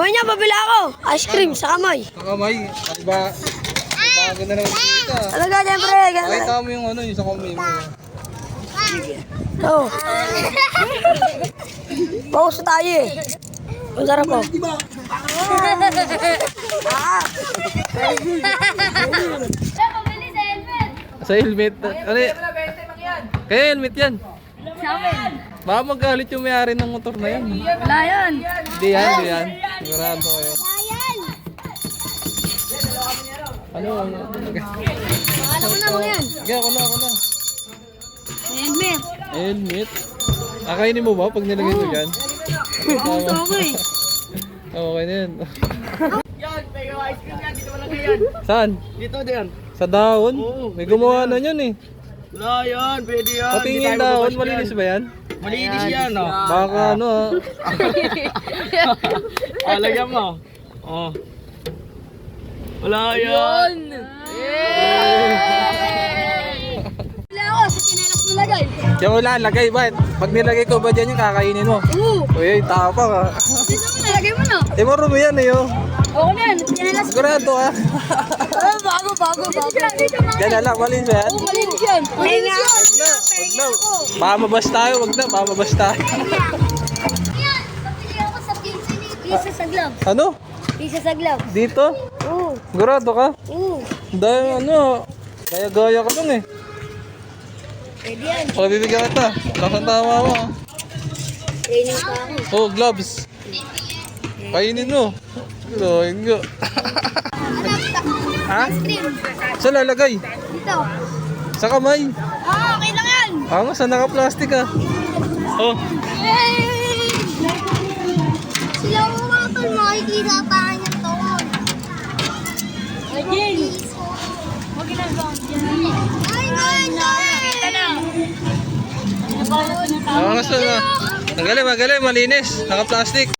Kamay niya, pabila ako. Ice cream sa kamay. Sa kamay. Ay ba? Bago na naman dito. Talaga, siyempre. Pakita mo yung ano, yung sa kamay mo. Oo. Pause tayo eh. Ang sarap po. Sa helmet. Ano y- Kaya helmet yan. Baka magalit yung may-ari ng motor na yan. Wala yan. Hindi yan, hindi yan. Sigurado kayo. Ano? Alam mo na mga yan. Sige, ako na. Helmet. Helmet. Akainin mo ba pag nilagay mo dyan? Gusto ko eh. Okay na yan. Yan, may ice cream yan. Dito wala yan. Saan? Dito din. Sa dahon? May gumawa na yan eh. Wala yan, pwede yan. Pati yung dahon, malinis ba yan? Malinis yan, oh. Baka ano ah. Alagyan mo. Oh. Wala yan. Wala ako, sa chinelas nilagay. Diyan ko lalagay ba? Pag nilagay ko ba dyan yung kakainin mo? Oo. Uy, tapa ka. Dito mo nilagay mo na. Eh, marumi yan eh oh. Oo na yan, chinelas. Sigurado ah. Bago. Dito mo. Diyan na lang, malinis ba yan? Malinis yan. Malinis yan. Wag na. Baka mabas tayo, wag na. Baka mabas tayo. Yan, pabili ako sa pizza sa gloves. Ano? Pizza sa gloves. Dito? Oo. Sigurado ka? Oo. Dahil ano, gaya-gaya ka lang eh. Pwede yan. O, bibigyan kita. Lakas ang tama mo ah. Training pa ako. Oh, gloves. Kainin mo. Pero, hindi. Ha? Ice cream. Saan lalagay? Dito. Sa kamay. Okay lang yan. Ah, saan naka-plastic ah? Oh, Yay! Sila mo mga tol, makikita tayo niya to. Ay, Jane! Huwag ginagawa dyan. Ay, ganda! Kita na. ah, saan na? Magaling, malinis. Naka-plastic.